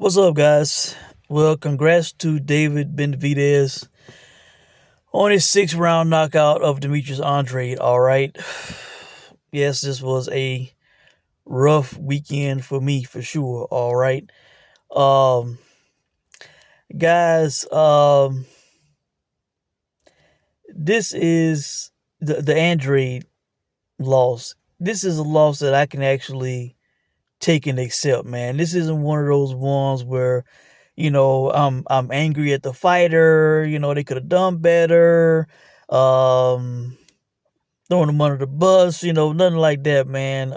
What's up, guys? Well, congrats to David Benavidez on his sixth round knockout of Demetrius Andrade. All right. Yes, this was a rough weekend for me for sure. All right. Um, guys, this is the Andrade loss. This is a loss that I can actually take and accept, man. This isn't one of those ones where I'm angry at the fighter. They could have done better. Um, Throwing them under the bus. Nothing like that, man.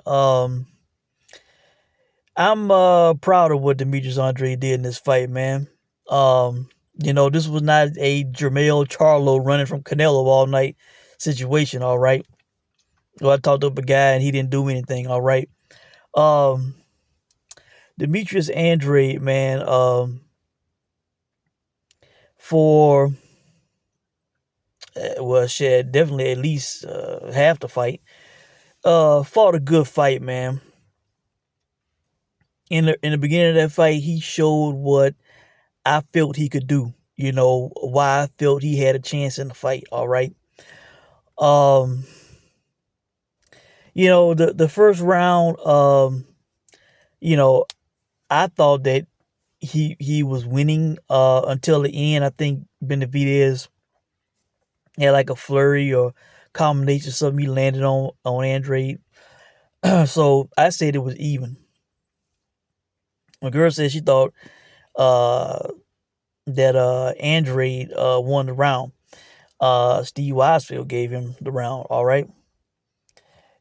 I'm proud of what Demetrius Andre did in this fight, man. This was not a Jermell Charlo running from Canelo all night situation. All right. Well, I talked up a guy and he didn't do anything. All right. Um, Demetrius Andre, man. For well, shit, definitely at least half the fight. Fought a good fight, man. In the beginning of that fight, he showed what I felt he could do. Why I felt he had a chance in the fight. All right. Um, the first round, you know, I thought that he was winning until the end. I think Benavidez had like a flurry or combination something he landed on Andrade. So I said it was even. My girl said she thought uh, that Andrade won the round. Steve Weisfeld gave him the round. All right.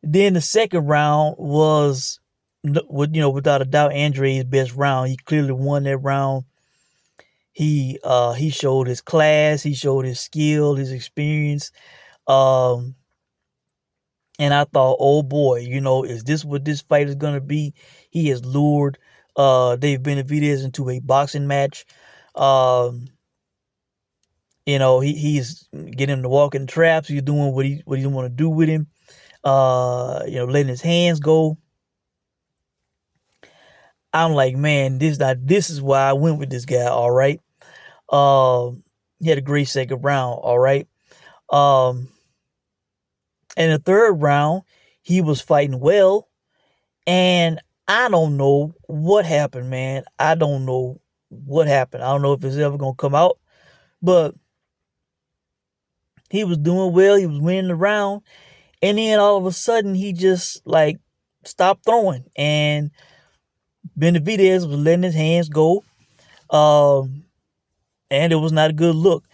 Then the second round was, without a doubt, Andrade's best round. He clearly won that round. He showed his class. He showed his skill, his experience. Um, and I thought, oh boy, is this what this fight is gonna be? He has lured Dave Benavidez into a boxing match. Um, he's getting him to walk in traps. He's doing what he want to do with him. Letting his hands go. I'm like, man, this is why I went with this guy. All right. He had a great second round. All right. Um, in the third round, he was fighting well, and I don't know what happened, man. I don't know what happened. I don't know if it's ever gonna come out, but he was doing well. He was winning the round, and then all of a sudden, he just like stopped throwing, and Benavidez was letting his hands go. Um, and it was not a good look,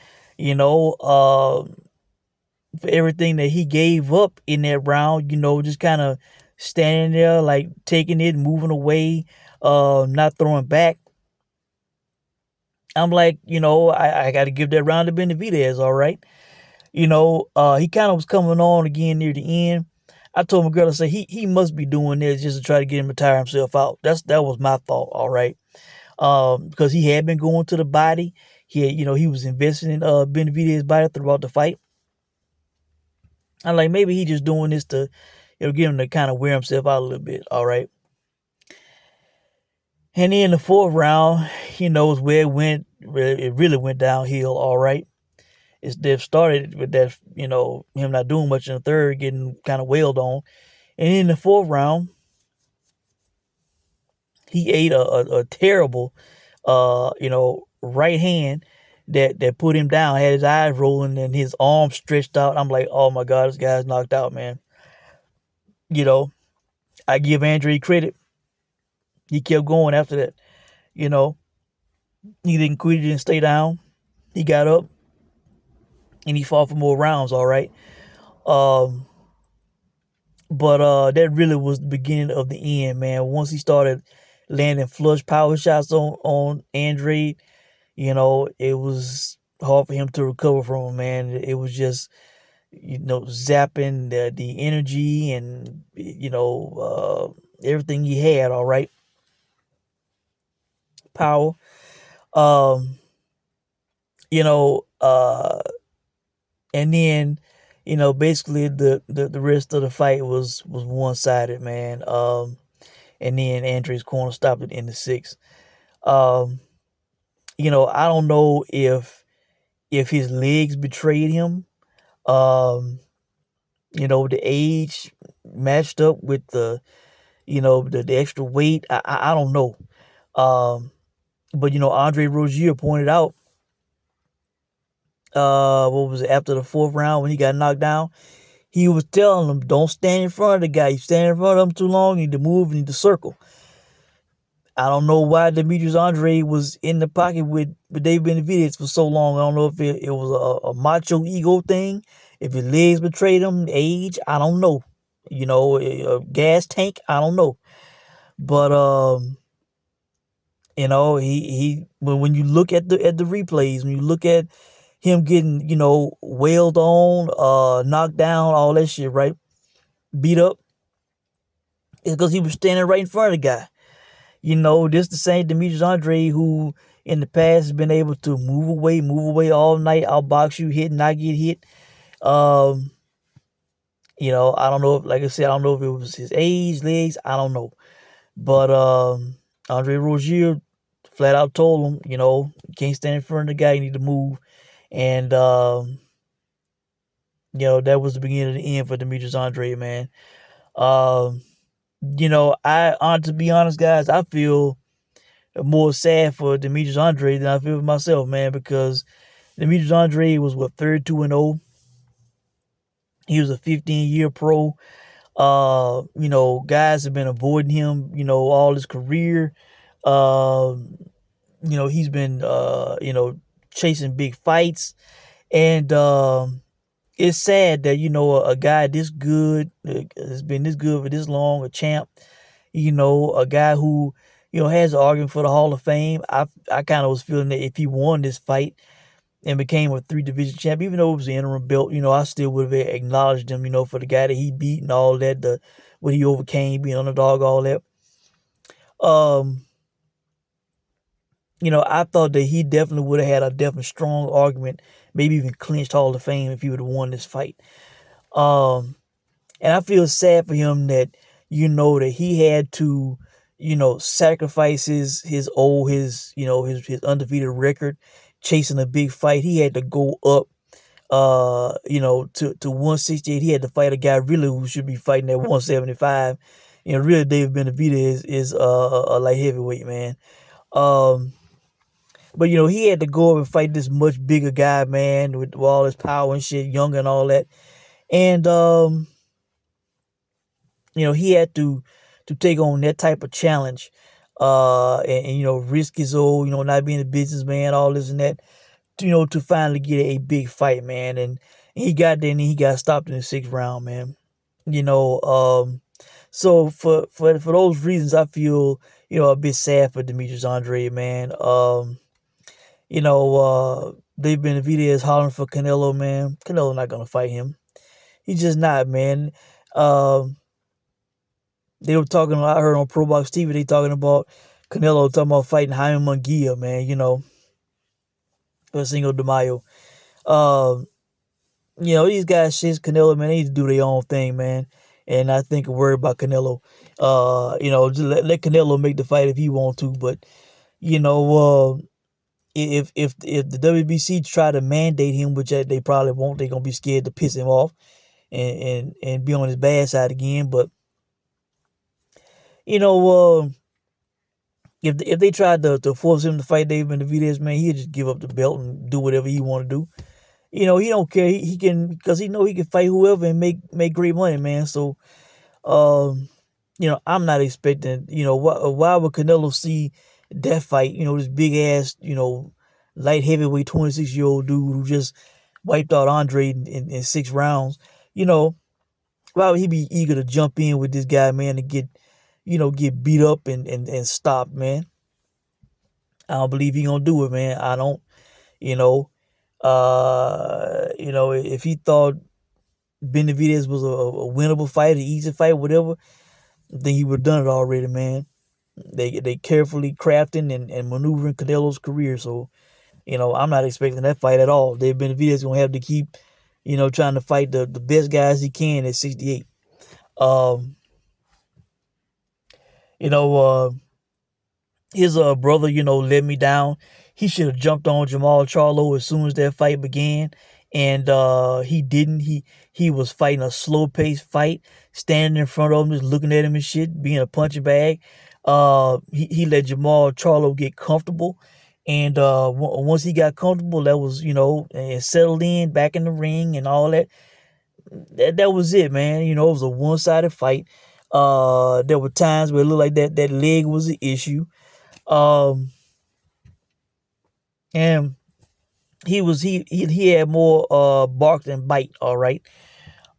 for everything that he gave up in that round. Just kind of standing there, like taking it, moving away, not throwing back. I'm like, I got to give that round to Benavidez, all right. He kind of was coming on again near the end. I told my girl to say he must be doing this just to try to get him to tire himself out. That was my thought, all right. Because he had been going to the body. He was investing in Benavidez's body throughout the fight. I'm like, maybe he just doing this to, get him to kind of wear himself out a little bit. All right. And then the fourth round, is where it really went downhill. All right. They've started with that, him not doing much in the third, getting kind of wailed on. And in the fourth round, he ate a terrible, right hand that put him down. Had his eyes rolling and his arms stretched out. I'm like, oh my god, this guy's knocked out, man. You know, I give Andre credit. He kept going after that. You know, he didn't quit. He didn't stay down. He got up and he fought for more rounds. All right. Um, but that really was the beginning of the end, man. Once he started landing flush power shots on Andre, it was hard for him to recover from him, man. It was just, zapping the energy and, everything he had, all right, power. Um, you know, and then, basically the rest of the fight was one sided, man. And then Andre's corner stopped it in the sixth. Um, I don't know if his legs betrayed him. Um, the age matched up with the extra weight. I don't know. Um, but Andre Rozier pointed out, what was it, after the fourth round when he got knocked down, he was telling him, don't stand in front of the guy. You stand in front of him too long, you need to move, you need to circle. I don't know why Demetrius Andre was in the pocket with David Benavidez for so long. I don't know if it was a macho ego thing, if his legs betrayed him, age, I don't know. A gas tank, I don't know. But he when you look at the replays, when you look at him getting, wailed on, knocked down, all that shit, right? Beat up, it's because he was standing right in front of the guy. This the same Demetrius Andre who in the past has been able to move away all night, outbox you, hit, not get hit. Um, I don't know if, like I said, I don't know if it was his age, legs, I don't know. But Andre Rozier flat out told him, you can't stand in front of the guy, you need to move. And that was the beginning of the end for Demetrius Andre, man. Um, to be honest, guys, I feel more sad for Demetrius Andre than I feel for myself, man, because Demetrius Andre was, what, 32-0. He was a 15-year pro. Guys have been avoiding him, all his career. Um, he's been, chasing big fights. And it's sad that, a guy this good, has been this good for this long, a champ, a guy who, has an argument for the Hall of Fame. I kind of was feeling that if he won this fight and became a three division champ, even though it was the interim belt, I still would have acknowledged him, for the guy that he beat and all that, what he overcame, being underdog, all that. Um, I thought that he definitely would have had a definitely strong argument, maybe even clinched Hall of Fame if he would have won this fight. Um, and I feel sad for him that, that he had to, sacrifice his undefeated record, chasing a big fight. He had to go up, to 168. He had to fight a guy really who should be fighting at 175. Really David Benavidez is a light heavyweight, man. Um, but he had to go up and fight this much bigger guy, man, with all his power and shit, young and all that. And he had to take on that type of challenge, and risk his old, not being a businessman, all this and that, to finally get a big fight, man. And he got there and he got stopped in the sixth round, man. You know, um, so for those reasons, I feel, a bit sad for Demetrius Andre, man. They've been videos hollering for Canelo, man. Canelo not gonna fight him. He's just not, man. Um, they were talking. I heard on Pro Box TV they talking about Canelo talking about fighting Jaime Munguia, man. For Cinco de Mayo. Um, these guys, shit, Canelo, man, they need to do their own thing, man. And I think a word about Canelo. Just let Canelo make the fight if he want to. But you know, if the WBC try to mandate him, which they probably won't, they're gonna be scared to piss him off and be on his bad side again. But you know, if they tried to force him to fight David Benavidez, man, he'd just give up the belt and do whatever he want to do. He don't care. He can, because he know he can fight whoever and make great money, man. So, um, I'm not expecting. Why would Canelo see that fight? This big ass, light heavyweight 26-year-old dude who just wiped out Andre in 6 rounds. You know, why would he be eager to jump in with this guy, man, and get beat up and stopped, man? I don't believe he gonna do it, man. I don't. You know, if he thought Benavidez was a winnable fight, an easy fight, whatever, then he would have done it already, man. They carefully crafting and maneuvering Canelo's career, so I'm not expecting that fight at all. They've Benavidez gonna have to keep, trying to fight the best guys he can at 68. Um, you know, uh, his brother, let me down. He should have jumped on Jamal Charlo as soon as that fight began, and he didn't. He was fighting a slow paced fight, standing in front of him, just looking at him and shit, being a punching bag. He let Jamal Charlo get comfortable, and once he got comfortable, that was and settled in back in the ring and all that. That was it, man. It was a one sided fight. There were times where it looked like that leg was an issue. Um, and he had more bark than bite. All right.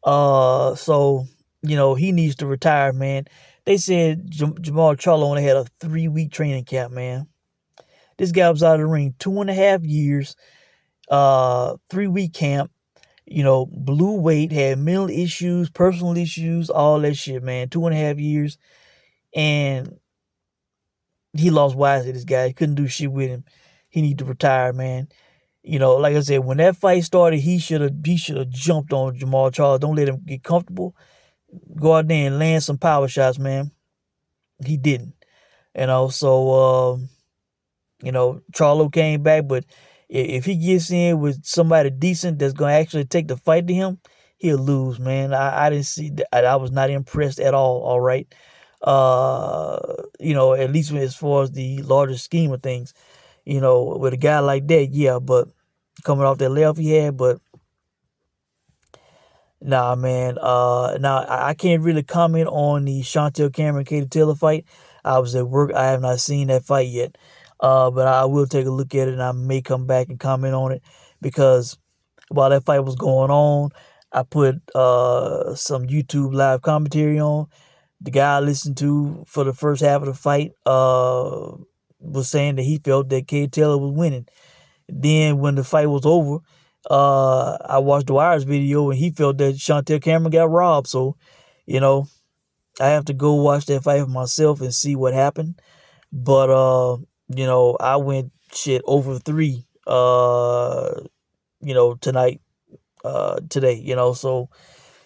So he needs to retire, man. They said Jamal Charlo only had a 3 week training camp, man. This guy was out of the ring 2.5 years. 3 week camp. Blew weight, had mental issues, personal issues, all that shit, man. 2.5 years, and he lost wisely. This guy, he couldn't do shit with him. He need to retire, man. Like I said, when that fight started, he should have jumped on Jamal Charles. Don't let him get comfortable. Go out there and land some power shots, man. He didn't. Charlo came back, but if he gets in with somebody decent that's gonna actually take the fight to him, he'll lose, man. I didn't see that. I was not impressed at all. All right. At least as far as the larger scheme of things, with a guy like that, yeah, but coming off that layoff he had, but nah, man. Now I can't really comment on the Chantel Cameron Katie Taylor fight. I was at work. I have not seen that fight yet. But I will take a look at it and I may come back and comment on it because while that fight was going on, I put some YouTube live commentary on. The guy I listened to for the first half of the fight was saying that he felt that Katie Taylor was winning. Then when the fight was over, I watched Dwyer's video and he felt that Chantel Cameron got robbed. So, you know, I have to go watch that fight for myself and see what happened. But I went shit over 3 tonight, today, so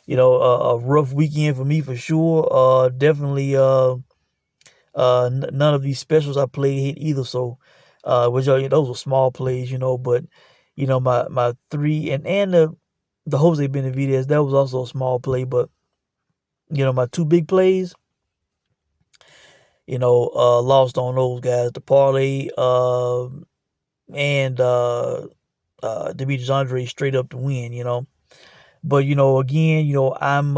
a rough weekend for me for sure. Definitely none of these specials I played hit either. So which are those were small plays, but my 3 and the Jose Benavidez, that was also a small play, but my 2 big plays, lost on those guys. The parlay and Demetrius Andre straight up to win. But again, I'm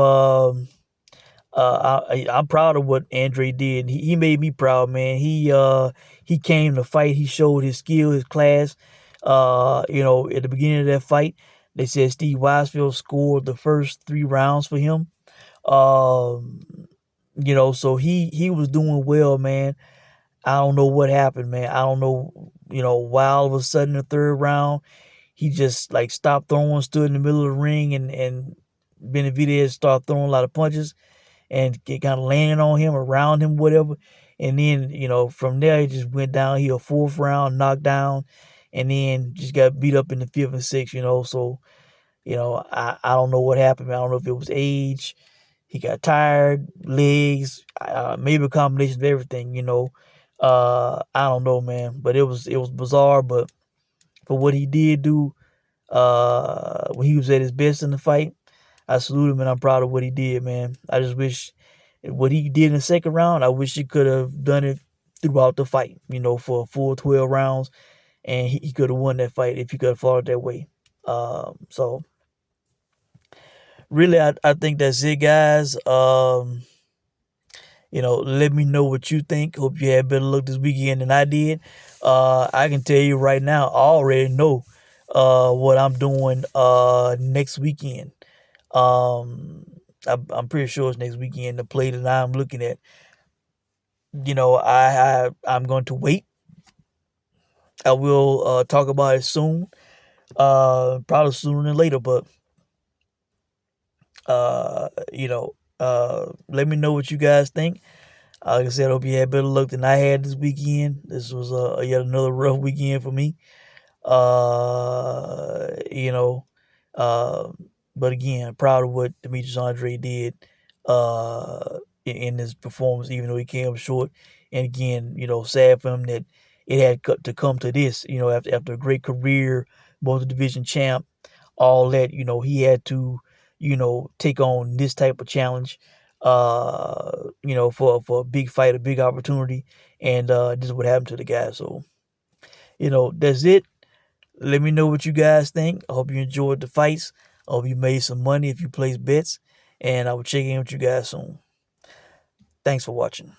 proud of what Andre did. He made me proud, man. He came to fight. He showed his skill, his class. At the beginning of that fight, they said Steve Weisfeld scored the first 3 rounds for him. Um, so he was doing well, man. I don't know what happened, man. I don't know, why all of a sudden the third round he just like stopped throwing, stood in the middle of the ring, and Benavidez started throwing a lot of punches and it kind of landed on him, around him, whatever. And then, from there, he just went downhill, 4th round, knocked down, and then just got beat up in the 5th and 6th. So, I don't know what happened. I don't know if it was age, he got tired, legs, maybe a combination of everything. I don't know, man, but it was bizarre. But for what he did do, when he was at his best in the fight, I salute him and I'm proud of what he did, man. I just wish what he did in the second round, I wish he could have done it throughout the fight, for a full 12 rounds. And he could have won that fight if he could have fought it that way. So really, I think that's it, guys. Let me know what you think. Hope you had better luck this weekend than I did. I can tell you right now, I already know what I'm doing next weekend. I'm pretty sure it's next weekend. The play that I'm looking at. I'm going to wait. I will talk about it soon. Probably sooner than later, but let me know what you guys think. Like I said, I hope you had better luck than I had this weekend. This was yet another rough weekend for me. Uh, you know, uh, but again, proud of what Demetrius Andre did in his performance, even though he came up short And again, sad for him that it had to come to this. After a great career, multi-division champ, all that. He had to, take on this type of challenge. For a big fight, a big opportunity, and this is what happened to the guy. So, that's it. Let me know what you guys think. I hope you enjoyed the fights. I hope you made some money if you place bets. And I will check in with you guys soon. Thanks for watching.